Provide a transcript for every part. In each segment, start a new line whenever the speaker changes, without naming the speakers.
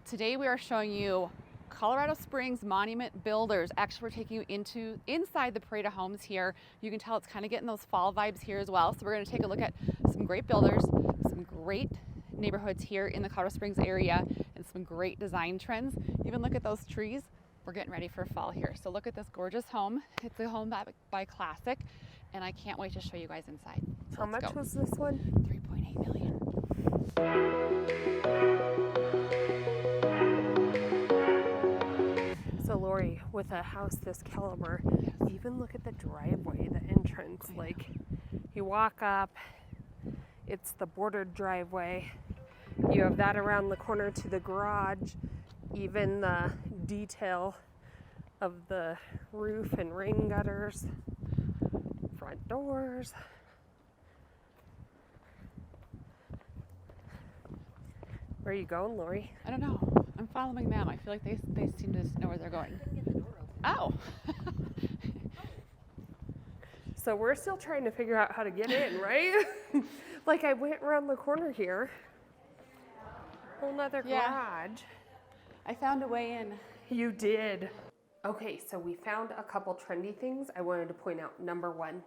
Today we are showing you Colorado Springs Monument Builders. Actually, we're taking you inside the parade of homes here. You can tell it's kind of getting those fall vibes here as well. So we're going to take a look at some great builders, some great neighborhoods here in the Colorado Springs area, and some great design trends. Even look at those trees. We're getting ready for fall here. So look at this gorgeous home. It's a home by Classic, and I can't wait to show you guys inside. So
How much was this one?
3.8 million.
So Lori, with a house this caliber, even look at the driveway, the entrance. Like, you walk up, it's the bordered driveway. You have that around the corner to the garage. Even the detail of the roof and rain gutters, front doors. Where are you going, Lori?
I don't know. I'm following them. I feel like they seem to know where they're going. Oh.
So we're still trying to figure out how to get in, right? Like, I went around the corner here. Whole nother garage.
I found a way in.
You did. Okay, so we found a couple trendy things I wanted to point out. Number one,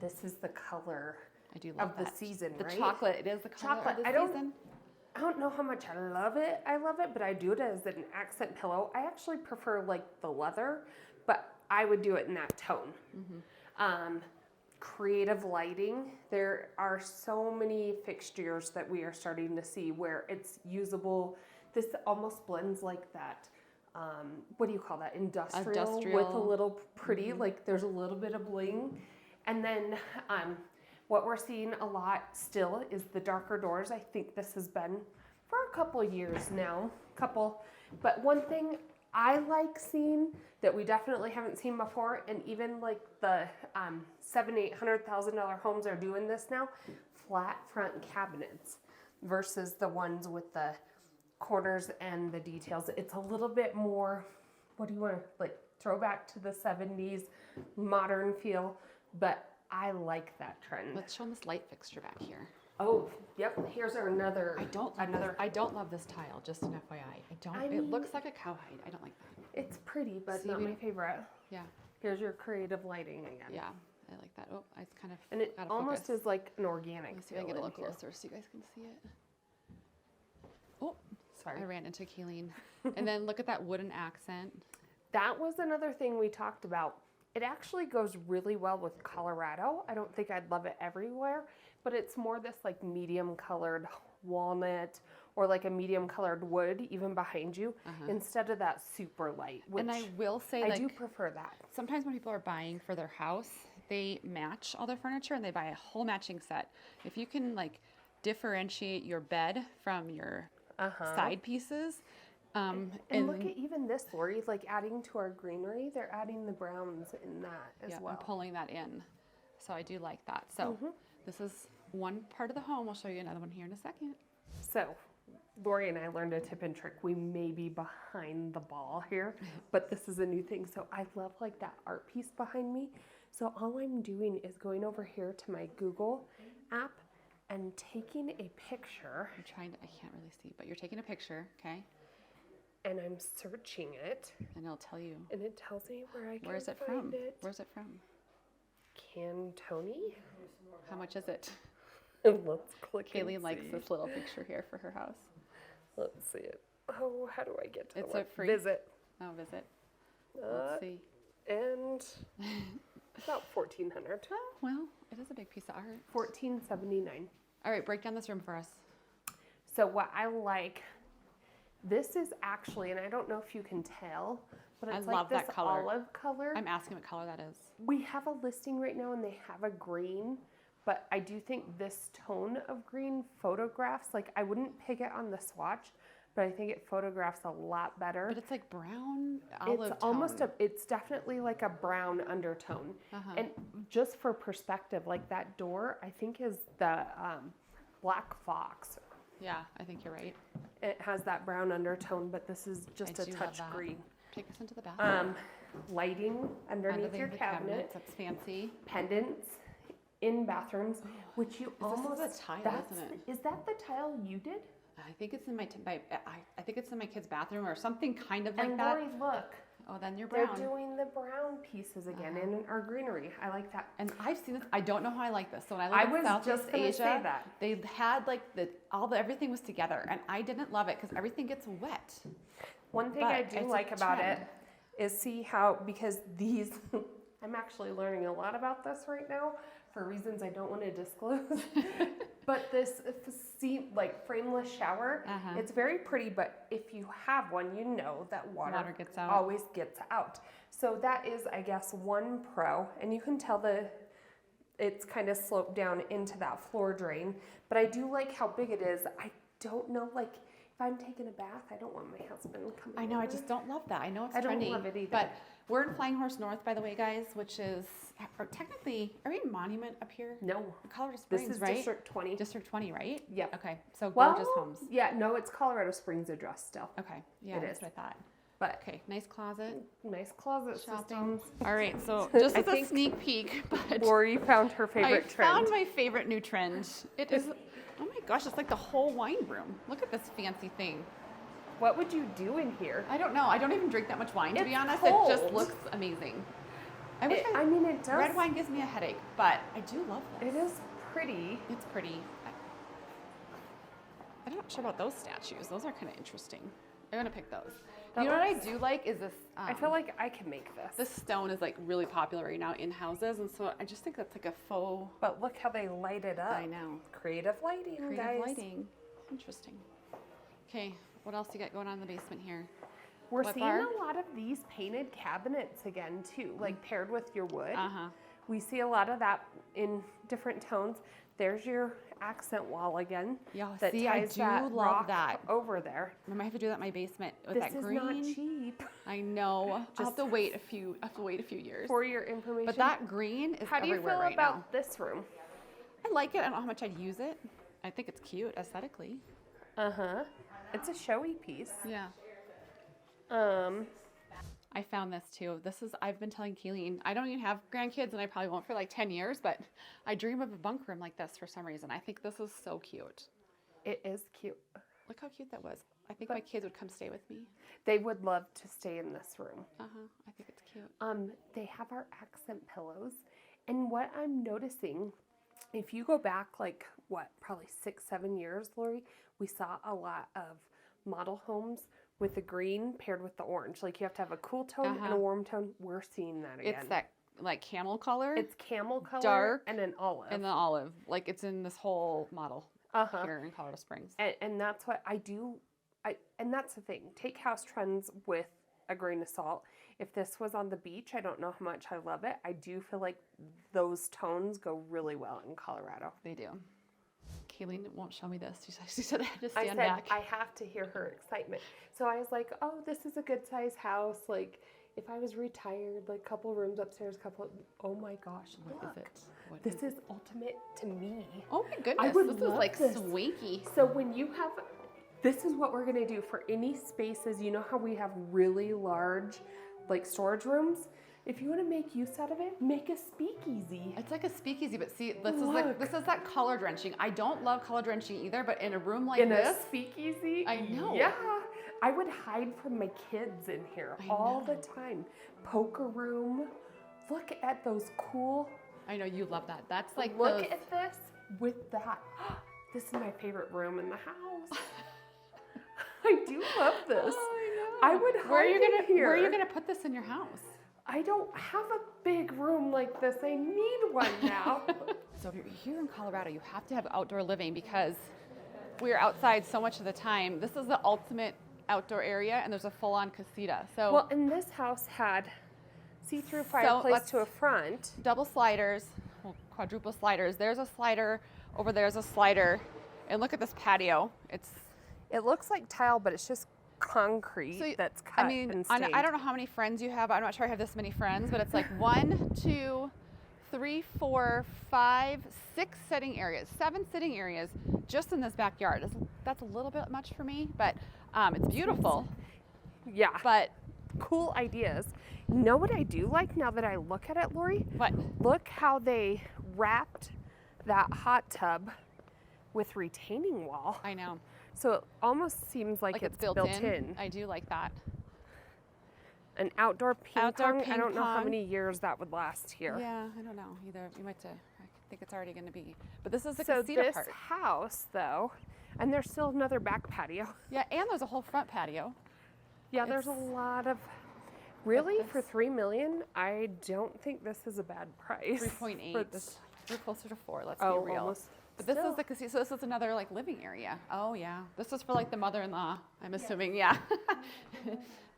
this is the color
I do love
of the season,
the
right?
chocolate. It is the color of the season.
I don't know how much I love it, but I do it as an accent pillow. I actually prefer like the leather, but I would do it in that tone. Mm-hmm. Creative lighting. There are so many fixtures that we are starting to see where it's usable. This almost blends like that. What do you call that? Industrial. With a little pretty, like there's a little bit of bling. And then what we're seeing a lot still is the darker doors. I think this has been for a couple of years now. But one thing I like seeing that we definitely haven't seen before, and even like the $700,000-$800,000 homes are doing this now, flat front cabinets versus the ones with the corners and the details. It's a little bit more, what do you want to, like, throwback to the 70s, modern feel, but I like that trend.
Let's show them this light fixture back here.
Oh, yep. Here's another.
I don't love this tile. Just an FYI. It looks like a cowhide. I don't like that.
It's pretty, but not my favorite.
Yeah.
Here's your creative lighting again.
Yeah, I like that. Oh, it's kind of.
And it almost is like an organic.
Let's see if I can get a little closer so you guys can see it. Oh, sorry. I ran into Kayleen. And then look at that wooden accent.
That was another thing we talked about. It actually goes really well with Colorado. I don't think I'd love it everywhere, but it's more this like medium colored walnut or like a medium colored wood even behind you instead of that super light. Which
and I will say
I do prefer that.
Sometimes when people are buying for their house, they match all their furniture and they buy a whole matching set. If you can like differentiate your bed from your side pieces.
And look at even this, Lori, like adding to our greenery, they're adding the browns in that as well.
And pulling that in. So I do like that. So this is one part of the home. We'll show you another one here in a second.
So Lori and I learned a tip and trick. We may be behind the ball here, but this is a new thing. So I love like that art piece behind me. So all I'm doing is going over here to my Google app and taking a picture.
I can't really see, but you're taking a picture, okay?
And I'm searching it.
And it'll tell you.
And it tells me where I can
Where's it
find
from?
it.
Where's it from?
Cantoni?
How much is it?
Let's click
Kayleen likes this little picture here for her house.
Let's see it. Oh, how do I get to
it's
the
a free
visit?
Oh, visit. Let's see.
And about $1,400.
Oh, well, it is a big piece of art.
$1,479.
All right, break down this room for us.
So what I like, this is actually, and I don't know if you can tell, but it's like this olive color.
I'm asking what color that is.
We have a listing right now and they have a green, but I do think this tone of green photographs, like I wouldn't pick it on the swatch, but I think it photographs a lot better.
But it's like brown, olive
tone. It's definitely like a brown undertone. And just for perspective, like that door, I think is the Black Fox.
Yeah, I think you're right.
It has that brown undertone, but this is just a touch green.
Take us into the bathroom.
Lighting underneath your cabinet.
That's fancy.
Pendants in bathrooms, which you almost.
This is a tile, isn't it?
Is that the tile you did?
I think it's in I think it's in my kid's bathroom or something kind of like
And
that.
Lori, look.
Oh, then you're brown.
They're doing the brown pieces again in our greenery. I like that.
And I've seen this. I don't know how I like this. So when I
I
lived in
was
Southeast
just gonna
Asia,
say that.
they had like everything was together, and I didn't love it because everything gets wet.
One thing
But
I do
it's a
like about it
trend.
is see how, because these, I'm actually learning a lot about this right now for reasons I don't want to disclose. But this like frameless shower, it's very pretty, but if you have one, you know that water
gets out.
always gets out. So that is, I guess, one pro, and you can tell it's kind of sloped down into that floor drain. But I do like how big it is. I don't know, like, if I'm taking a bath, I don't want my husband coming
I know. I
over.
just don't love that. I know it's
I don't
trendy,
love it either.
but we're in Flying Horse North, by the way, guys, which is technically, are we in Monument up here?
No.
Colorado
This
Springs,
is
right?
District 20.
District 20, right?
Yep.
Okay. So
Well,
gorgeous homes.
yeah, no, it's Colorado Springs address still.
Okay. Yeah,
It
that's
is.
what I thought.
But
Okay. Nice closet.
nice closet
Shopping.
systems.
All right. So just
I
as a
think
sneak peek, but
Lori found her
I
favorite trend.
found my favorite new trend. It is, oh my gosh, it's like the whole wine room. Look at this fancy thing.
What would you do in here?
I don't know. I don't even drink that much wine, to be
It's
honest.
cold.
It just looks amazing. I wish
I mean, it does.
red wine gives me a headache, but I do love this.
It is pretty.
It's pretty. I'm not sure about those statues. Those are kind of interesting. I'm gonna pick those.
That
You know what I
looks-
do like is this.
I feel like I can make this.
this stone is like really popular right now in houses, and so I just think that's like a faux.
But look how they light it up.
I know.
Creative lighting,
Creative
guys.
lighting. Interesting. Okay, what else you got going on in the basement here?
We're
What
seeing
bar?
a lot of these painted cabinets again too, like paired with your wood.
Uh-huh.
We see a lot of that in different tones. There's your accent wall again.
Yeah,
that
see, I
ties
do
that
love
rock
that.
over there.
I might have to do that in my basement with
This
that
is
green.
not cheap.
I know. I'll have
Just
to wait a few. I have to wait a few years.
For your information.
But that green is
How do you
everywhere
feel
right
about
now.
this room?
I like it. I don't know how much I'd use it. I think it's cute aesthetically.
Uh-huh. It's a showy piece.
Yeah. I found this too. I've been telling Keeleen, I don't even have grandkids and I probably won't for like 10 years, but I dream of a bunk room like this for some reason. I think this is so cute.
It is cute.
Look how cute that was. I think my kids would come stay with me.
They would love to stay in this room.
Uh-huh. I think it's cute.
They have our accent pillows. And what I'm noticing, if you go back like, probably 6-7 years, Lori, we saw a lot of model homes with the green paired with the orange. Like you have to have a cool tone and a warm tone. We're seeing that again.
It's that like camel color.
It's camel color,
dark,
and an olive.
and the olive. Like it's in this whole model here in Colorado Springs.
And that's what I do. And that's the thing. Take house trends with a grain of salt. If this was on the beach, I don't know how much I love it. I do feel like those tones go really well in Colorado.
They do. Keeleen won't show me this. She said I had to
I
stand
said
back.
I have to hear her excitement. So I was like, oh, this is a good size house. Like if I was retired, like couple rooms upstairs, oh my gosh,
What
look.
is it? What
This is ultimate to me.
Oh my goodness.
I would
this is
love
like
this.
swanky.
So when you have, this is what we're gonna do for any spaces. You know how we have really large, like storage rooms? If you want to make use out of it, make a speakeasy.
It's like a speakeasy, but see, this is that color drenching. I don't love color drenching either, but in a room like
In
this,
a speakeasy?
I know.
Yeah. I would hide from my kids in here all the time. Poker room. Look at those cool.
I know you love that. That's like
Look at this with that. This is my favorite room in the house. I do love this.
Oh,
I would hide in here.
Where are you gonna put this in your house?
I don't have a big room like this. I need one now.
So if you're here in Colorado, you have to have outdoor living because we're outside so much of the time. This is the ultimate outdoor area, and there's a full-on casita. So
Well, and this house had see-through fireplace
let's-
to a front.
double sliders, well, quadruple sliders. There's a slider, over there's a slider, and look at this patio.
It looks like tile, but it's just concrete that's cut and stained.
I don't know how many friends you have. I'm not sure I have this many friends, but it's like 1, 2, 3, 4, 5, 6 sitting areas, 7 sitting areas just in this backyard. That's a little bit much for me, but it's beautiful.
Yeah,
But
cool ideas. You know what I do like now that I look at it, Lori?
what?
Look how they wrapped that hot tub with retaining wall.
I know.
So it almost seems like it's built in.
I do like that.
An outdoor ping pong. I don't know how
pong.
many years that would last here.
Yeah, I don't know either. You might have to, I think it's already going to be. But this is the
So
casita
this
part.
house, though, and there's still another back patio.
Yeah, and there's a whole front patio.
Yeah, there's a lot of. Really, for $3 million, I don't think this is a bad price.
3.8. We're closer to 4. Let's
Oh,
be real.
almost.
But this is the casino. So this is another like living area. Oh yeah. This is for like the mother-in-law. I'm assuming. Yeah.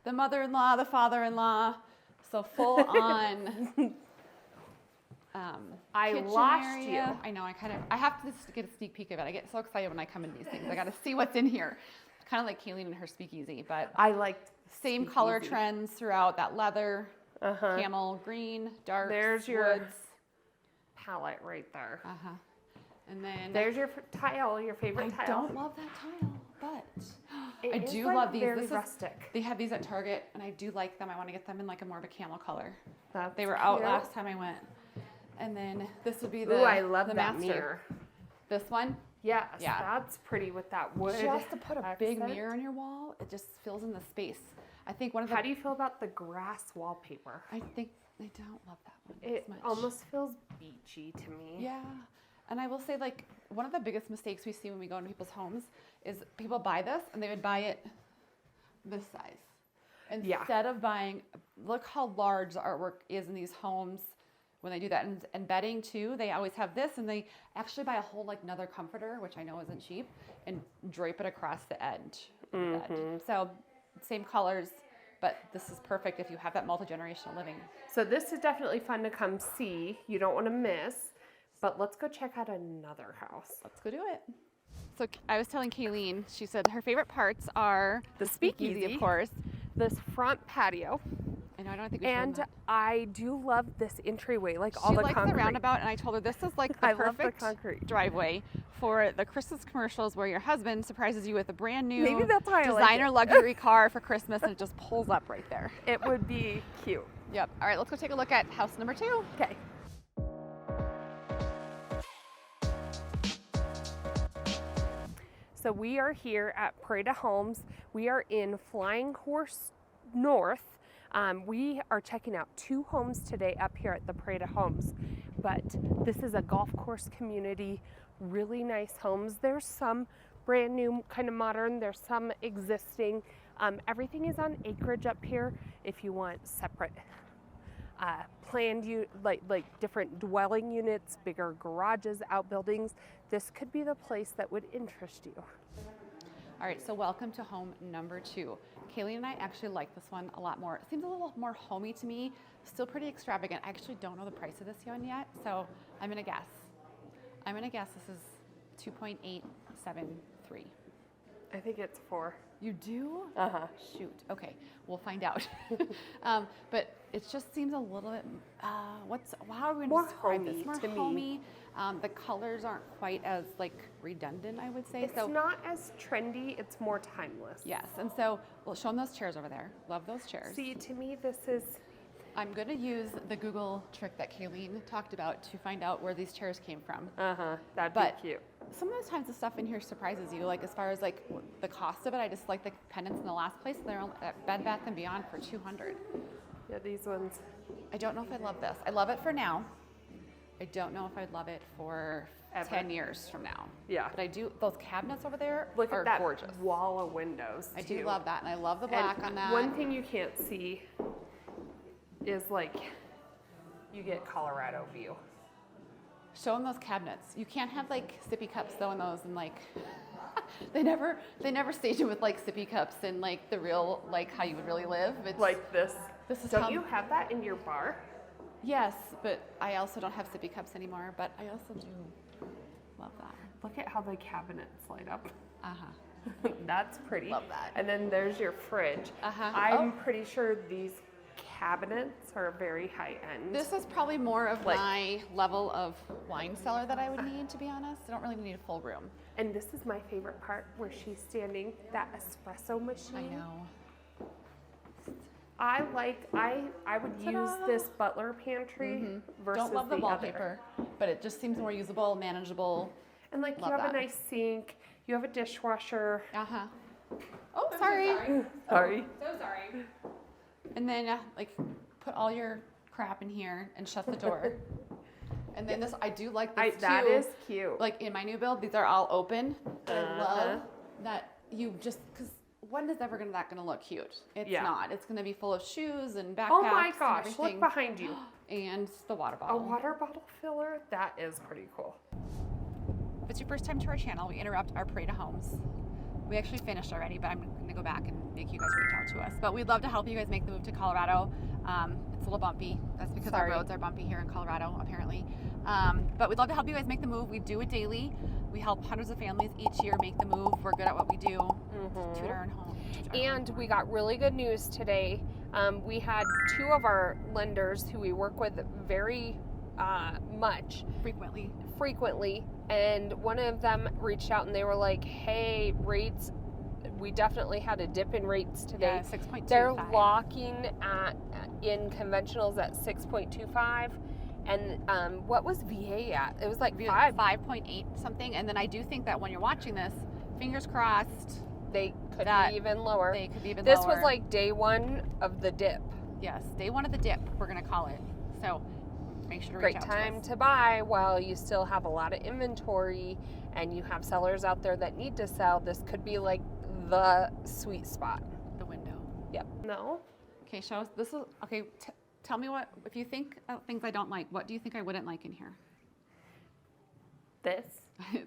The mother-in-law, the father-in-law. So full on.
I
kitchen
lost
area.
you.
I know. I have to just get a sneak peek of it. I get so excited when I come into these things. I got to see what's in here. Kind of like Kayleen and her speakeasy, but
I liked
same color trends throughout. That leather, camel green, dark.
There's your
woods.
palette right there.
And then
There's your tile, your favorite tile.
I don't love that tile, but I
It is,
do
like,
love these.
Very
This
rustic.
They have these at Target, and I do like them. I want to get them in like a more of a camel color.
That's
They were out
cute.
last time I went. And then this would be the
Ooh, I love
the
that
master.
mirror.
This one,
Yes,
Yeah.
that's pretty with that wood.
just to put a big
accent.
mirror on your wall, it just fills in the space. I think one of the.
How do you feel about the grass wallpaper?
I think I don't love that one
It
as much.
almost feels beachy to me.
Yeah. And I will say, like, one of the biggest mistakes we see when we go into people's homes is people buy this and they would buy it this size. Instead of buying, look how large the artwork is in these homes when they do that. And bedding too, they always have this, and they actually buy a whole, like, another comforter, which I know isn't cheap, and drape it across the edge of the bed. So same colors, but this is perfect if you have that multi-generational living.
So this is definitely fun to come see. You don't want to miss. But let's go check out another house.
Let's go do it. So I was telling Kayleen, she said her favorite parts are
The speakeasy.
of course.
This front patio.
I know, I don't think we showed
And
that.
I do love this entryway, like all
She
the
likes
concrete.
the roundabout, and I told her this is like the
I love the
perfect
concrete.
driveway for the Christmas commercials where your husband surprises you with a brand new
Maybe that's why I like
designer
it.
luxury car for Christmas, and it just pulls up right there.
It would be cute.
Yep. All right, let's go take a look at house number 2.
Okay. So we are here at Parada Homes. We are in Flying Horse North. We are checking out 2 homes today up here at the Parada Homes. But this is a golf course community, really nice homes. There's some brand new, kind of modern. There's some existing. Everything is on acreage up here if you want separate planned, like different dwelling units, bigger garages, outbuildings. This could be the place that would interest you.
All right, so welcome to home number 2. Kayleen and I actually like this one a lot more. It seems a little more homey to me, still pretty extravagant. I actually don't know the price of this one yet, so I'm gonna guess. I'm gonna guess this is 2.873.
I think it's 4.
You do?
Uh-huh.
Shoot, okay, we'll find out. But it just seems a little bit, how are we
More
gonna describe this?
homey
More
to me.
homey. The colors aren't quite as like redundant, I would say.
It's not as trendy, it's more timeless.
Yes, and so, well, show them those chairs over there. Love those chairs.
See, to me, this is,
I'm going to use the Google trick that Kayleen talked about to find out where these chairs came from.
that'd
But
be cute.
some of the times the stuff in here surprises you, like as far as like the cost of it. I just like the pendants in the last place. They're at Bed Bath & Beyond for $200.
Yeah, these ones.
I don't know if I love this. I love it for now. I don't know if I'd love it for
Ever.
10 years from now.
Yeah.
But I do, those cabinets over there
Look
are
at that
gorgeous.
wall of windows,
I
too.
do love that, and I love the black
And
on that.
one thing you can't see is like, you get Colorado view.
Show them those cabinets. You can't have like sippy cups though in those, and like they never stage it with like sippy cups and like the real, like how you would really live. It's
Like this.
This is
Don't
how-
you have that in your bar?
Yes, but I also don't have sippy cups anymore, but I also do love that.
Look at how the cabinets light up.
Uh-huh.
That's pretty.
Love that.
And then there's your fridge.
Uh-huh.
I'm pretty sure these cabinets are very high end.
This is probably more of
Like-
my level of wine cellar that I would need, to be honest. I don't really need a full room.
And this is my favorite part where she's standing, that espresso machine.
I know.
I would use
Ta-da!
this butler pantry versus
Don't love the
other.
wallpaper, but it just seems more usable, manageable.
And like
Love
you have
that.
a nice sink, you You have a dishwasher.
Uh-huh. Oh, sorry.
Sorry.
So sorry. And then like put all your crap in here and shut the door. And then this, I do like this too.
That is cute.
Like in my new build, these are all open. I love that you just, because when is ever that gonna look cute? It's not. It's gonna be full of shoes and backpacks.
Oh my gosh,
and
look behind you.
And the water
A
bottle.
water bottle filler? That is pretty cool.
If it's your first time to our channel, we interrupt our parade of homes. We actually finished already, but I'm going to go back and make you guys reach out to us. But we'd love to help you guys make the move to Colorado. It's a little bumpy. That's because our roads are bumpy here in Colorado, apparently. But we'd love to help you guys make the move. We do it daily. We help hundreds of families each year make the move. We're good at what we do. To our own home.
And we got really good news today. We had 2 of our lenders who we work with very much. Frequently. And one of them reached out and they were like, hey, rates, we definitely had a dip in rates today.
Yeah, 6.25.
They're locking in conventionals at 6.25. And what was VA at? It was like
5.8 something. And then I do think that when you're watching this, fingers crossed,
they could be even lower.
They could be even
lower. This
lower.
was like day 1 of the dip.
Yes, day 1 of the dip, we're going to call it. So make sure to reach out to us.
Great time to buy while you still have a lot of inventory and you have sellers out there that need to sell. This could be like the sweet spot.
The window.
Yep. No?
Okay, show us. This is, okay, tell me what, if you think things I don't like, what do you think I wouldn't like in here?
This.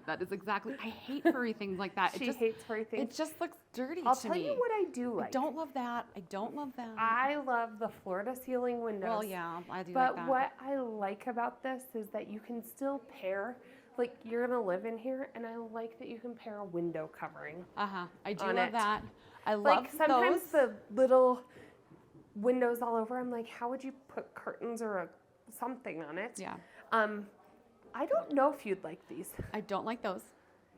That is exactly, I hate furry things like that.
She hates furry things.
It just looks dirty
I'll
to
tell
me.
you what I do like.
I don't love that. I don't love that.
I love the floor to ceiling windows.
Well, yeah, I do like that.
But what I like about this is that you can still pair, like you're gonna live in here, and I like that you can pair a window covering.
I do love
it.
that. I love
like sometimes
those.
the little windows all over, I'm like, how would you put curtains or something on it?
Yeah.
I don't know if you'd like these.
I don't like those.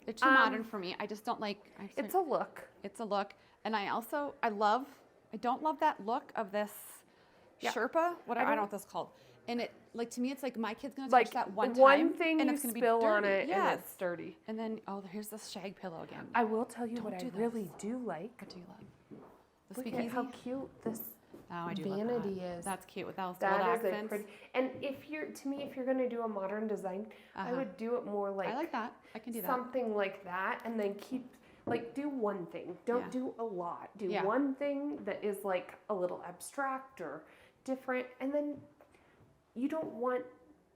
They're too modern for me. I just don't like.
It's a look.
It's a look, and I don't love that look of this Sherpa. Whatever, I don't know what this is called. And it, like, to me, it's like my kid's gonna touch that one time,
thing
and
you
it's gonna
spill
be dirty.
on it,
yes.
and it's dirty.
And then here's this shag pillow again.
I will tell you what I
do
really do like.
What do you love? The
Look
speakeasy.
at how cute this
I do
vanity
love that.
is.
That's cute with those gold
That is
accents.
a pretty. And if you're going to do a modern design, I would do it more like.
I like that. I can do that.
Something like that, and then do one thing. Don't do a lot. Do one thing that is like a little abstract or different, and then you don't want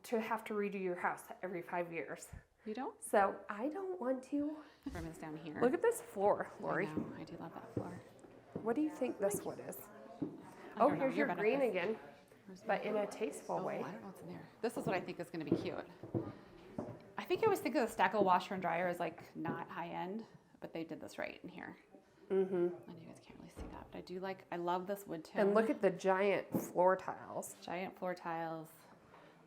to have to redo your house every 5 years.
You don't?
So I don't want to.
Room is down here.
Look at this floor, Lori.
I know. I do love that floor.
What do you think this wood is?
I don't know.
Here's your
You're better
green
at this.
again, but in a tasteful way.
I don't know what's in there. This is what I think is going to be cute. I think I always think of the Stacko washer and dryer as like not high end, but they did this right in here. I know you guys can't really see that, but I love this wood tone.
And look at the giant floor tiles.
Giant floor tiles,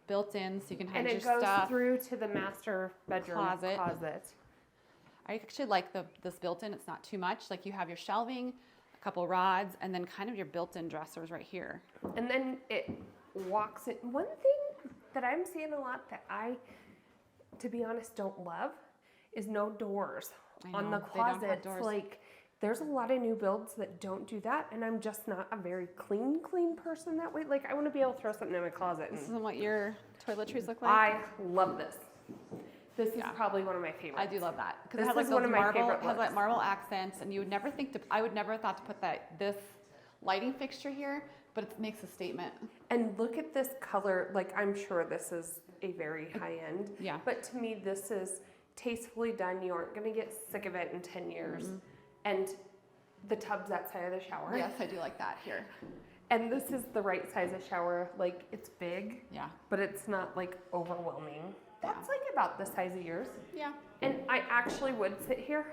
built in, so you can hide
And
your
it goes
stuff.
through to the master bedroom closet.
I actually like this built-in. It's not too much. Like you have your shelving, a couple rods, and then kind of your built-in dressers right here.
And then it walks it. One thing that I'm seeing a lot that I, to be honest, don't love is no doors on the
they don't have
closets.
doors.
Like there's a lot of new builds that don't do that, and I'm just not a very clean person that way. Like I want to be able to throw something in my closet.
This isn't what your toiletries look like.
I love this. This is probably one of my favorites.
I do love that because
This
it has like
is one
those
of my
marble,
favorite
it has
looks.
like marble accents, and you would never think to. I would never have thought to put this lighting fixture here, but it makes a statement.
And look at this color. Like I'm sure this is a very high end.
Yeah.
But to me, this is tastefully done. You aren't going to get sick of it in 10 years. And the tub's outside of the shower.
Yes, I do like that here.
And this is the right size of shower. Like it's big.
Yeah.
But it's not like overwhelming. That's like about the size of yours.
Yeah.
And I actually would sit here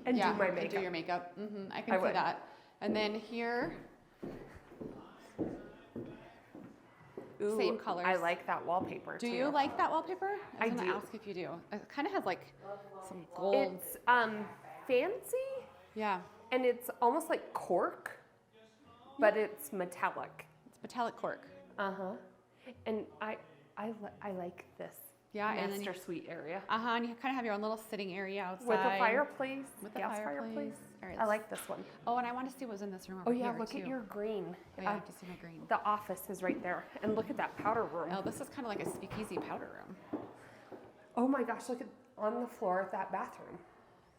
and do my makeup.
And do your makeup. I can see that. And then here,
Ooh,
same colors.
I like that wallpaper
Do
too.
you like that wallpaper? I was
I
gonna
do.
ask if you do. It kind of has like some gold.
It's fancy.
Yeah.
And it's almost like cork, but it's metallic.
It's metallic cork.
And I like this.
Yeah, and then
master suite area.
and you kind of have your own little sitting area outside.
With a fireplace.
With the
gas
fireplace. All right,
I like this one.
Oh, and I want to see what was in this room
Oh
over
yeah,
here,
look
too.
at your green.
Oh, yeah, I have to see my green.
The office is right there. And look at that powder room.
Oh, this is kind of like a speakeasy powder room.
Oh my gosh, look at on the floor at that bathroom.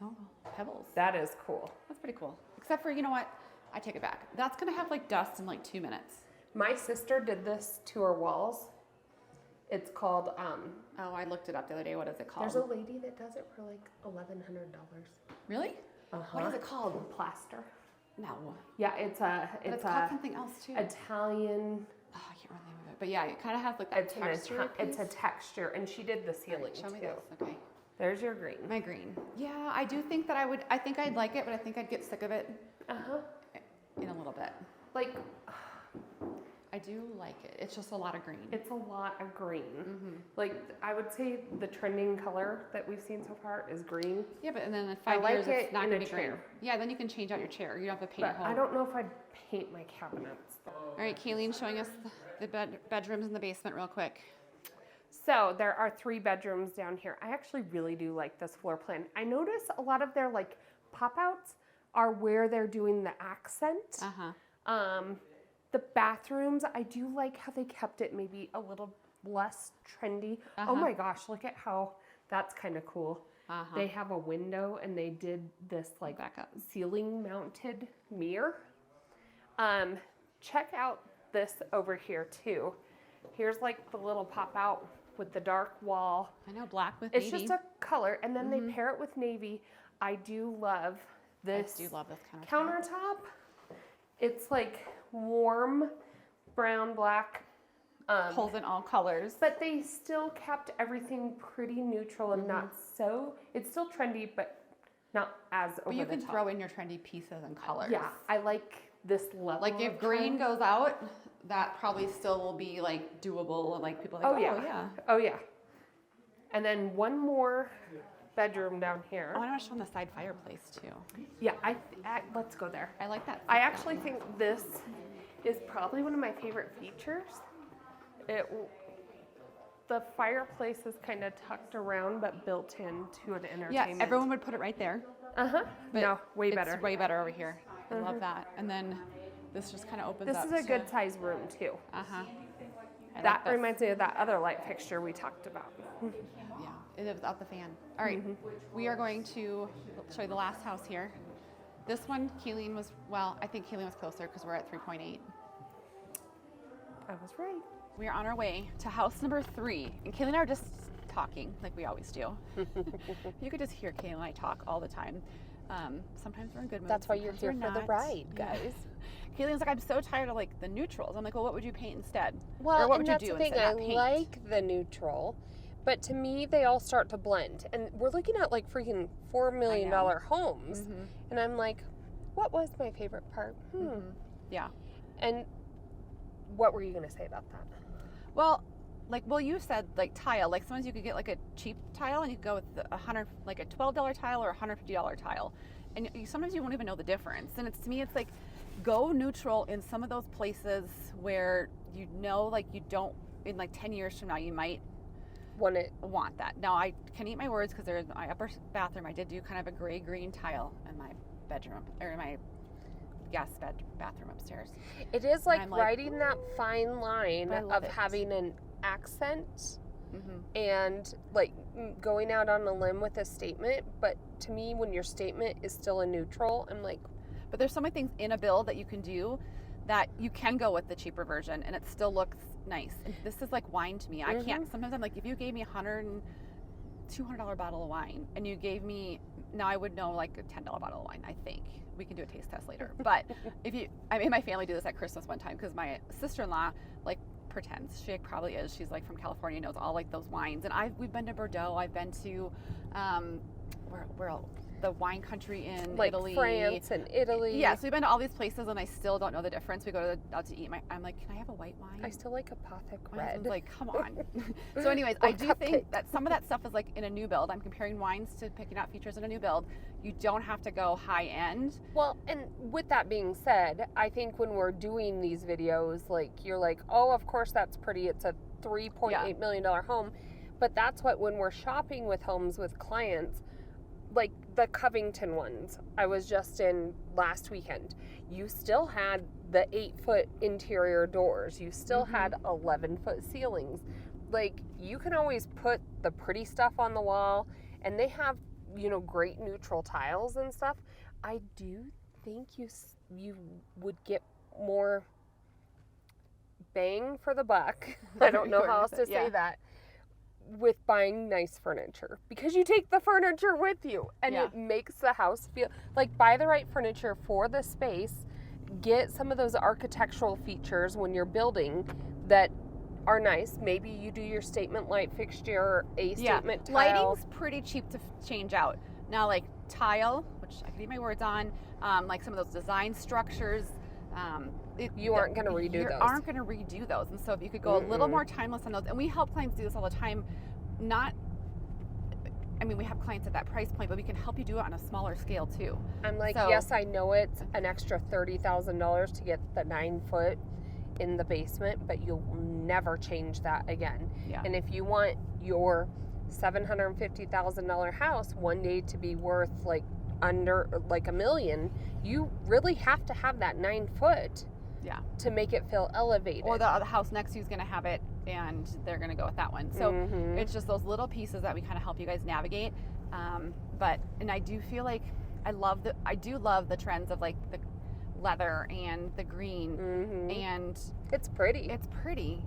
Oh, pebbles.
That is cool.
That's pretty cool. Except for, you know what? I take it back. That's going to have like dust in like 2 minutes.
My sister did this to her walls. It's called,
Oh, I looked it up the other day. What is it called?
there's a lady that does it for like $1,100.
Really? What is it called?
Plaster.
No.
Yeah, it's
It's called something else too.
Italian.
Oh, I can't remember the name of it. But yeah, it kind of has like that
It's
texture.
it's a texture, and she did the ceiling
Show me
too.
this. Okay.
There's your green.
My green. Yeah, I do think that I think I'd like it, but I think I'd get sick of it in a little bit.
Like,
I do like it. It's just a lot of green.
it's a lot of green. Like, I would say the trending color that we've seen so far is green.
Yeah, but and then in
I
5
like
years,
it
it's not
in
going
a
to be green.
chair.
Yeah, then you can change out your chair. You don't have to paint
But
a whole.
I don't know if I'd paint my cabinets.
All right, Kayleen showing us the bedrooms in the basement real quick.
So there are 3 bedrooms down here. I actually really do like this floor plan. I notice a lot of their like pop-outs are where they're doing the accent. The bathrooms, I do like how they kept it maybe a little less trendy. Oh my gosh, look at how that's kind of cool. They have a window and they did this like ceiling mounted mirror. Check out this over here too. Here's like the little pop out with the dark wall.
I know, black with
It's
navy.
just a color, and then they pair it with navy. I do love this.
I do love this kind of
countertop. It's like warm brown, black.
Pulls in all colors.
But they still kept everything pretty neutral and not so. It's still trendy, but not as over
But you
the
can
top.
throw in your trendy pieces and colors.
Yeah, I like this level.
Like if
of
green
trend.
goes out, that probably still will be like doable. Like people are like,
Oh yeah. Oh yeah. And then one more bedroom down here.
Oh, I want to show them the side fireplace too.
Yeah, let's go there.
I like that.
I actually think this is probably one of my favorite features. The fireplace is kind of tucked around but built into an entertainment.
Yeah, everyone would put it right there.
But no, way
It's
better.
way better over here. I love that. And then this just kind of opens
This
up.
is a
to-
good size room too. That
this.
reminds me of that other light fixture we talked about.
Yeah, it is out the fan. All right, we are going to show you the last house here. This one, Kayleen was, well, I think Kayleen was closer because we're at 3.8.
I was right.
We are on our way to house number 3. And Kaylee and I are just talking like we always do. You could just hear Kaylee and I talk all the time. Sometimes we're in good moods.
That's why you're
sometimes
here
we're
for the
not.
ride,
Yeah.
guys.
Kayleen's like, I'm so tired of like the neutrals. I'm like, well, what would you paint instead?
Well,
or what
and
would you
that's
do
the thing.
instead?
I
Not paint.
like the neutral, but to me, they all start to blend. And we're looking at like freaking $4 million homes, and I'm like, what was my favorite part?
Yeah.
And what were you gonna say about that?
Well, you said like tile. Like sometimes you could get like a cheap tile, and you could go with like a $12 tile or a $150 tile, and sometimes you won't even know the difference. And to me, it's like go neutral in some of those places where you know, like you don't in like 10 years from now you might want that. Now I can eat my words because there's my upper bathroom. I did do kind of a gray green tile in my bedroom or in my guest bathroom upstairs.
It is like
I'm like,
riding that fine line
I love
of
it.
having an accent and like going out on a limb with a statement. But to me, when your statement is still a neutral, I'm like,
but there's so many things in a build that you can do that you can go with the cheaper version and it still looks nice. And this is like wine to me. I can't, sometimes I'm like, if you gave me $200 bottle of wine and you gave me, now I would know like a $10 bottle of wine, I think. We can do a taste test later. But I made my family do this at Christmas one time because my sister-in-law like pretends she probably is. She's like from California, knows all like those wines. And we've been to Bordeaux. I've been to where else? The wine country in
like
Italy.
France and Italy.
Yeah, so we've been to all these places and I still don't know the difference. We go out to eat. I'm like, can I have a white wine?
I still like Apothic
My
Red.
husband's like, come on. So anyways,
Or
I do
cupcake.
think that some of that stuff is like in a new build. I'm comparing wines to picking out features in a new build. You don't have to go high end.
Well, and with that being said, I think when we're doing these videos, like you're like, oh, of course that's pretty. It's a $3.8 million home. But that's what, when we're shopping with homes with clients, like the Covington ones I was just in last weekend, you still had the 8-foot interior doors. You still had 11-foot ceilings. Like, you can always put the pretty stuff on the wall, and they have, you know, great neutral tiles and stuff. I do think you would get more bang for the buck. I don't know how else to say that. With buying nice furniture, because you take the furniture with you, and it makes the house feel like, buy the right furniture for the space. Get some of those architectural features when you're building that are nice. Maybe you do your statement light fixture, a statement tile.
Lighting's pretty cheap to change out. Now, like tile, which I can eat my words on, like some of those design structures,
you aren't going to redo those.
Aren't going to redo those. And so if you could go a little more timeless on those, and we help clients do this all the time. We have clients at that price point, but we can help you do it on a smaller scale too.
I'm like, yes, I know it's an extra $30,000 to get the 9-foot in the basement, but you'll never change that again.
Yeah.
And if you want your $750,000 house one day to be worth like under like $1 million, you really have to have that 9-foot to make it feel elevated.
Or the house next to you is going to have it, and they're going to go with that one. So it's just those little pieces that we kind of help you guys navigate. And I do feel like I do love the trends of like the leather and the green, and
it's pretty.
It's pretty.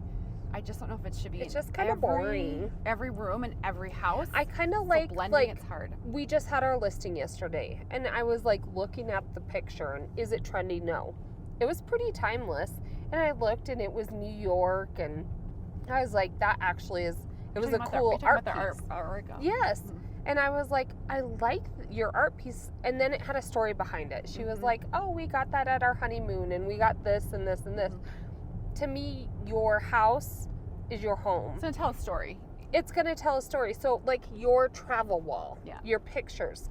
I just don't know if it should be.
It's just kind of boring.
Every room and every house.
I kind of
like blending. It's hard.
We just had our listing yesterday, and I was like looking at the picture, and is it trendy? No, it was pretty timeless. And I looked, and it was New York, and I was like, that actually is. It was a cool art piece. Yes. And I was like, I like your art piece. And then it had a story behind it. She was like, oh, we got that at our honeymoon, and we got this and this and this. To me, your house is your home.
It's going to tell a story.
It's going to tell a story. So, like, your travel wall, your pictures.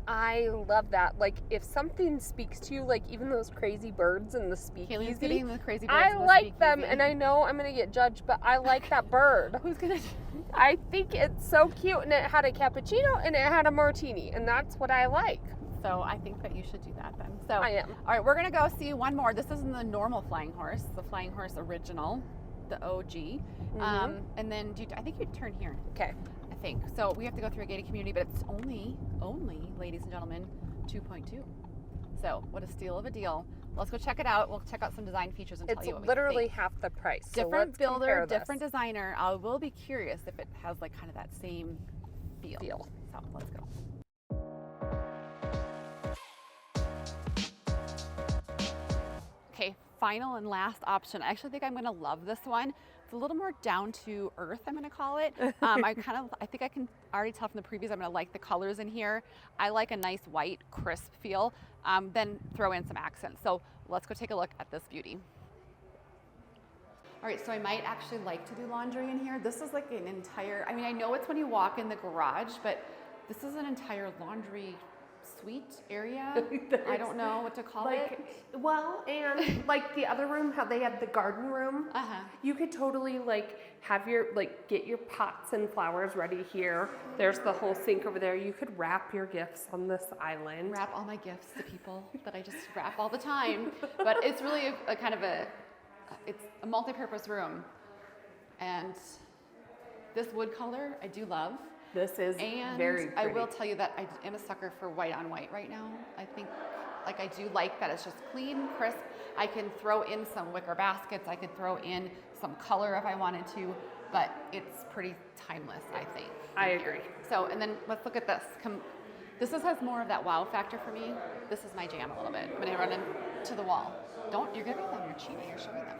I love that. Like, if something speaks to you, like even those crazy birds in the speakeasy,
getting the crazy birds
I
in the
like them,
speakeasy.
and I know I'm going to get judged, but I like that bird.
Who's going to?
I think it's so cute, and it had a cappuccino, and it had a martini, and that's what I like.
So I think that you should do that then. So
I am.
All right, we're going to go see one more. This isn't the normal Flying Horse, the Flying Horse original, the OG. And then I think you'd turn here.
Okay.
I think. So we have to go through a gated community, but it's only, ladies and gentlemen, 2.2. So what a steal of a deal. Let's go check it out. We'll check out some design features and tell you what we think.
It's literally half the price.
Different builder, different designer. I will be curious if it has like kind of that same feel. So let's go. Okay, final and last option. I actually think I'm going to love this one. It's a little more down to earth, I'm going to call it. I think I can already tell from the previews I'm going to like the colors in here. I like a nice white, crisp feel. Then throw in some accents. So let's go take a look at this beauty. All right, so I might actually like to do laundry in here. This is like an entire, I know it's when you walk in the garage, but this is an entire laundry suite area. I don't know what to call it.
Well, and like the other room, how they had the garden room, you could totally like have your, like get your pots and flowers ready here. There's the whole sink over there. You could wrap your gifts on this island.
Wrap all my gifts to people that I just wrap all the time. But it's really a kind of it's a multi-purpose room. And this wood color, I do love.
This is very pretty.
I will tell you that I am a sucker for white on white right now. I think, like I do like that it's just clean, crisp. I can throw in some wicker baskets. I could throw in some color if I wanted to, but it's pretty timeless, I think.
I agree.
So, and then let's look at this. This has more of that wow factor for me. This is my jam a little bit when I run into the wall. You're giving them, you're cheating, you're showing them.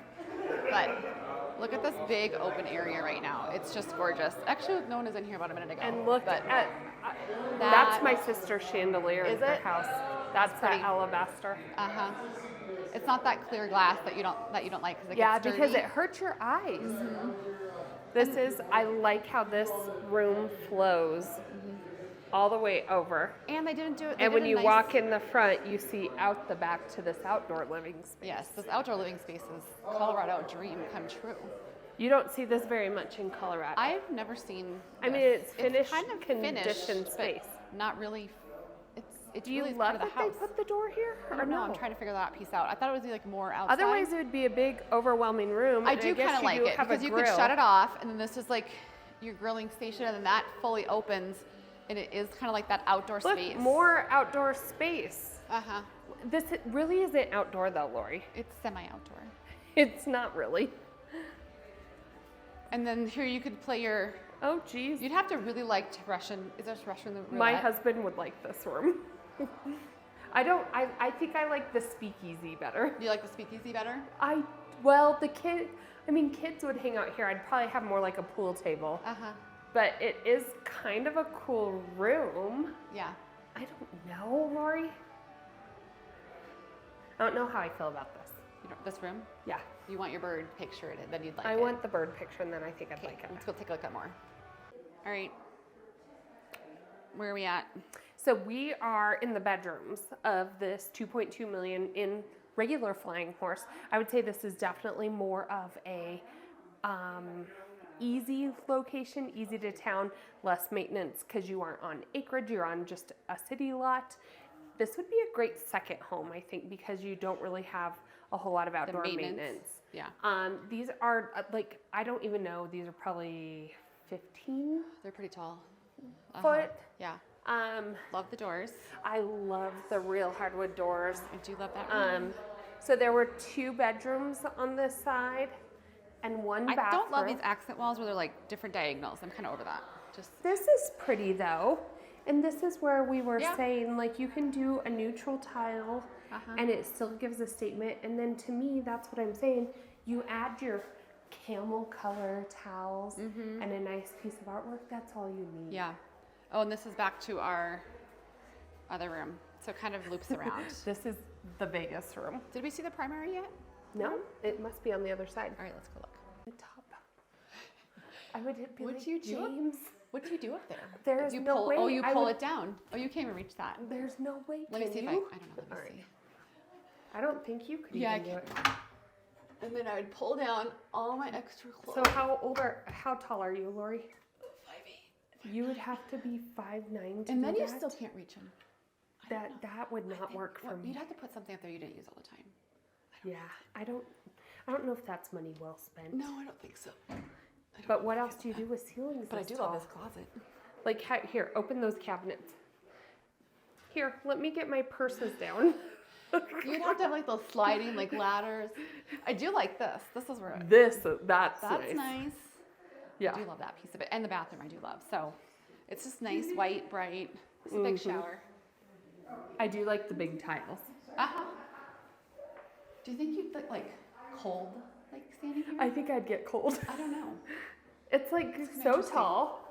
But look at this big open area right now. It's just gorgeous. Actually, no one was in here about a minute ago.
And look at that's my sister's chandelier in her house. That's that alabaster.
It's not that clear glass that you don't like because it gets dirty.
Because it hurts your eyes. I like how this room flows all the way over.
And they didn't do it.
And when you walk in the front, you see out the back to this outdoor living space.
Yes, this outdoor living space is Colorado dream come true.
You don't see this very much in Colorado.
I've never seen.
I mean,
this.
it's finished,
kind of
conditioned
finished,
space.
but not really. It's
Do you
really
love
part of
that
the house.
they put the door here?
I
Or
don't know.
no?
I'm trying to figure that piece out. I thought it was like more outside.
Otherwise, it would be a big, overwhelming room.
I
and
do
guess
kind of
you
like
do
it
have a
because you could
grill.
shut it off, and then this is like your grilling station, and then that fully opens, and it is kind of like that outdoor
Look,
space.
more outdoor space.
Uh-huh.
This really isn't outdoor though, Lori.
It's semi-outdoor.
It's not really.
And then here you could play your.
Oh, geez.
You'd have to really like to Russian. Is there Russian roulette?
My husband would like this room. I think I like the speakeasy better.
Do you like the speakeasy better?
Well, kids would hang out here. I'd probably have more like a pool table.
Uh-huh.
But it is kind of a cool room.
Yeah.
I don't know, Lori. I don't know how I feel about this.
You know, this room?
Yeah.
You want your bird picture in it, then you'd like it.
I want the bird picture, and then I think I'd
Okay,
like it.
let's go take a look at more. All right. Where are we at?
So we are in the bedrooms of this 2.2 million in regular flying horse. I would say this is definitely more of a easy location, easy to town, less maintenance because you aren't on acreage, you're on just a city lot. This would be a great second home, I think, because you don't really have a whole lot of outdoor maintenance.
Yeah.
These are I don't even know, these are probably 15
They're pretty tall.
foot.
Yeah. Love the doors.
I love the real hardwood doors.
I do love that room.
So there were 2 bedrooms on this side and 1 bathroom.
I don't love these accent walls where they're like different diagonals. I'm kind of over that. Just
This is pretty though. And this is where we were
Yeah.
saying like you can do a neutral tile and it still gives a statement. And then to me, that's what I'm saying. You add your camel color towels and a nice piece of artwork. That's all you need.
yeah. Oh, and this is back to our other room. So it kind of loops around.
This is the Vegas room.
Did we see the primary yet?
No, it must be on the other side.
All right, let's go look.
The top. I would be
What'd
like,
you do?
James,
What do you do up there?
There is
you
no
pull,
way
Oh, you
I
pull
would-
it down. Oh, you can't even reach that.
there's no way.
Let me
Can
see if
you?
I don't know. Let me
All right.
see.
I don't think you could
Yeah, I
even do it.
And then I would pull down all my extra clothes.
So how tall are you, Lori?
5'8".
You would have to be 5'9" to
And
do
then you
that.
still can't reach them.
That would not work for me.
You'd have to put something up there you didn't use all the time.
Yeah, I don't know if that's money well spent.
No, I don't think so.
But what else do you do with ceilings?
But I
this
do love
tall?
this closet.
Like here, open those cabinets. Here, let me get my purses down.
You'd have to have like those sliding like ladders. I do like this. This is where
That's
that's nice.
Yeah.
I do love that piece of it. And the bathroom I do love. So it's just nice, white, bright. It's a big shower.
I do like the big tiles.
Uh-huh. Do you think you'd like cold like standing here?
I think I'd get cold.
I don't know.
It's like so
interesting.
tall.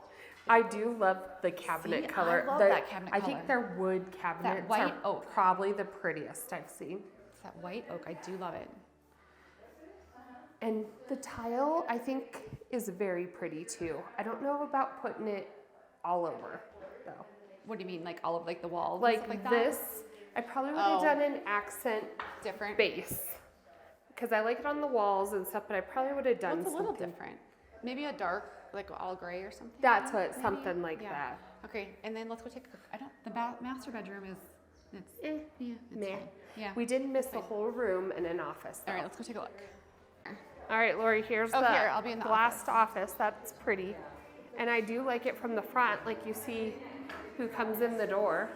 I do love the cabinet
See,
color.
I love
The-
that cabinet
I
color.
think their wood cabinets
white
are
oak.
probably the prettiest I've seen.
It's that white oak. I do love it.
And the tile, I think, is very pretty too. I don't know about putting it all over, though.
What do you mean, like all of like the walls? and
Like
stuff like that?
this, I probably would have
Oh.
done an accent
Different.
base. Because I like it on the walls and stuff, but I probably would have done
What's a little
something.
different? Maybe a dark, like all gray or something.
That's what,
maybe?
something like
Yeah.
that.
Okay, and then let's go take a. The master bedroom is. It's yeah. It's
Meh.
fine. Yeah.
We didn't miss the
fine.
whole room and an office.
All right,
though.
let's go take a look.
All right, Lori, here's
Oh,
the
here, I'll be in the
glassed office. That's pretty. And I do like it from the front, like you see who comes in the door.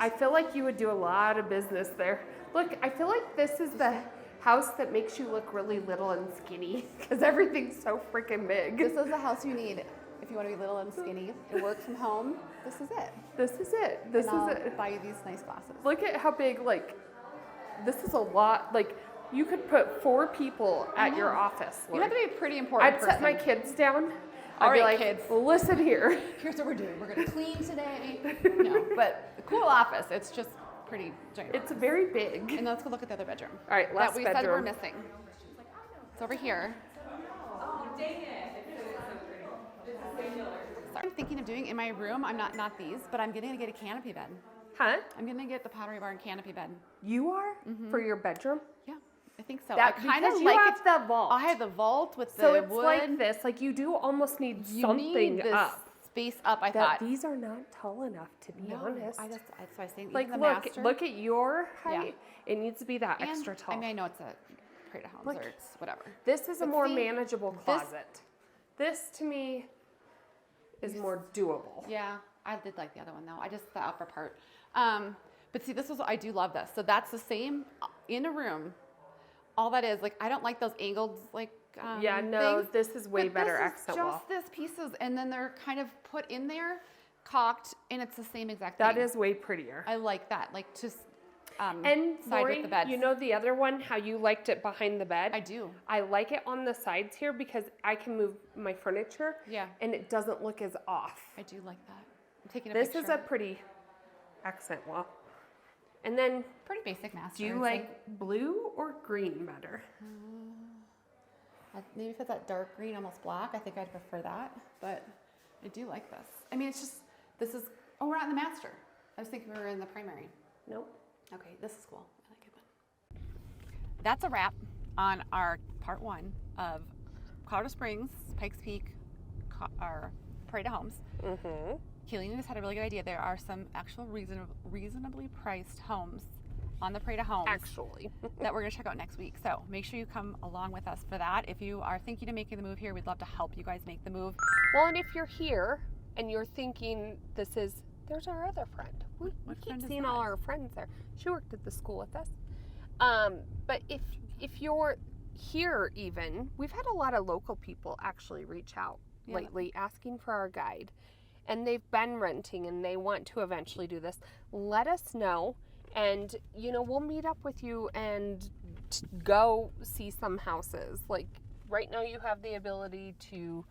I feel like you would do a lot of business there. Look, I feel like this is the house that makes you look really little and skinny because everything's so freaking big.
This is the house you need if you want to be little and skinny and work from home. This is it.
This is it. This
And I'll
is it.
buy you these nice glasses.
Look at how big, like, this is a lot. Like, you could put 4 people at your office.
You have to be a pretty important
I'd
person.
set my kids down.
All
I'd be
right,
like,
kids.
listen here.
Here's what we're doing. We're gonna clean today. No, but a cool office. It's just pretty giant.
It's very big.
And let's go look at the other bedroom.
All right, last
that we said we're
bedroom.
missing. It's over here. So I'm thinking of doing in my room. I'm not these, but I'm gonna get a canopy bed.
Huh?
I'm gonna get the Pottery Barn canopy bed.
You are? For your bedroom?
Yeah, I think so.
That
I kind
because
of
you
like
have
it.
the vault.
I have the vault with the
So it's
wood.
like this. Like you do almost need
You
something
need this
up.
space up. I
That
thought.
these are not tall enough, to be honest.
That's what I was saying.
Like
Even the
look,
master.
look at your
Yeah.
height. It needs to be that
And,
extra tall.
I mean, I know it's a Prada Homes
Look,
or it's whatever.
This is a
But
more
see,
manageable closet. This to me is more doable.
Yeah, I did like the other one though. I just the upper part. But see, this is I do love this. So that's the same in a room. All that is like I don't like those angled like
Yeah, no,
things,
this is way
but
better
this
accent
is
wall.
just this pieces, and then they're kind of put in there, caulked, and it's the same exact
That
thing.
is way prettier.
I like that. Like just
And
side
Lori,
with the bed.
you know the other one, how you liked it behind the bed?
I do.
I like it on the sides here because I can move my furniture.
Yeah.
And it doesn't look as off.
I do like that. I'm taking a
This
picture.
is a pretty accent wall. And then,
pretty basic master.
do you
I'd
like
say.
blue or green better?
Maybe if it's that dark green, almost black, I think I'd prefer that. But I do like this. I mean, it's just, this is, oh, we're not in the master. I was thinking we were in the primary.
Nope.
Okay, this is cool. I like it. That's a wrap on our part 1 of Colorado Springs, Pikes Peak, our Prada Homes.
Mm-hmm.
Keeling just had a really good idea. There are some actual reasonably priced homes on the Prada Homes
Actually.
that we're going to check out next week. So make sure you come along with us for that. If you are thinking of making the move here, we'd love to help you guys make the move.
Well, and if you're here and you're thinking there's our other friend. We
What
keep
friend is
seeing
that?
all our friends there. She worked at the school with us. But if you're here even, we've had a lot of local people actually reach out lately asking for our guide. And they've been renting and they want to eventually do this. Let us know. And, we'll meet up with you and go see some houses. Like right now you have the ability to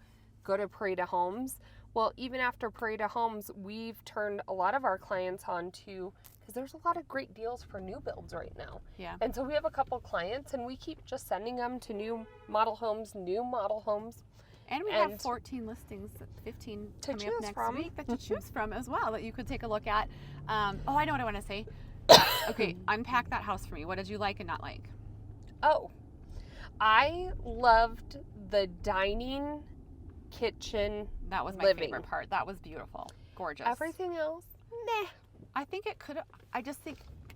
go to Prada Homes. Well, even after Prada Homes, we've turned a lot of our clients on to, because there's a lot of great deals for new builds right now.
Yeah.
And so we have a couple clients and we keep just sending them to new model homes.
And we have 14 listings, 15
to
coming up
choose
next
from.
week that to choose from as well that you could take a look at. I know what I want to say. Okay, unpack that house for me. What did you like and not like?
Oh, I loved the dining, kitchen,
That was my
living.
favorite part. That was beautiful. Gorgeous.
Everything else, meh.
I think it could I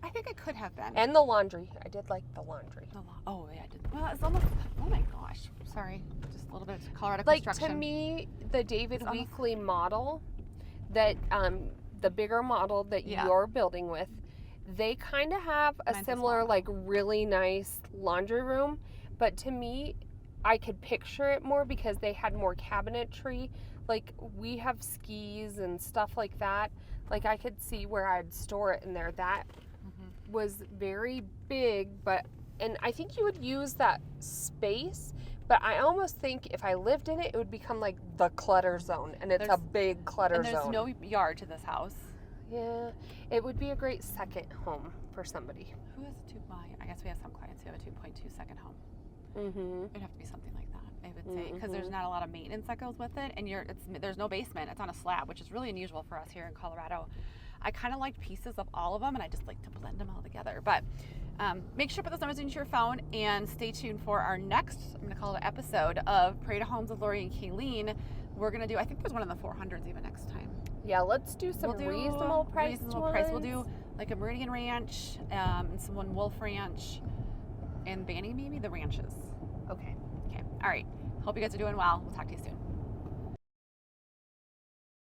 think it could have been.
And the laundry. I did like the laundry.
Oh, yeah, I did. Well, it's almost, oh my gosh. Sorry. Just a little bit of Colorado
Like
construction.
to me, the David
It's almost-
Weekly model, that the bigger model that
Yeah.
you're building with, they kind of have a
Mine's
similar,
small.
like really nice laundry room. But to me, I could picture it more because they had more cabinetry. Like we have skis and stuff like that. Like I could see where I'd store it in there. That was very big, and I think you would use that space. But I almost think if I lived in it, it would become like the clutter zone, and it's a big clutter
And there's
zone.
no yard to this house.
Yeah, it would be a great second home for somebody.
Who has a 2? I guess we have some clients who have a 2.2 second home.
Mm-hmm.
It'd have to be something like that, I would say, because there's not a lot of maintenance that goes with it, and there's no basement. It's on a slab, which is really unusual for us here in Colorado. I kind of liked pieces of all of them, and I just like to blend them all together. But make sure to put those numbers into your phone, and stay tuned for our next, I'm going to call it an episode of Prada Homes with Lori and Kayleen. We're going to do, I think there's one in the 400s even next time.
Yeah, let's do some reasonable price.
We'll do like a Meridian Ranch, and someone Wolf Ranch, and Banning maybe the ranches.
Okay.
Okay. All right. Hope you guys are doing well. We'll talk to you soon.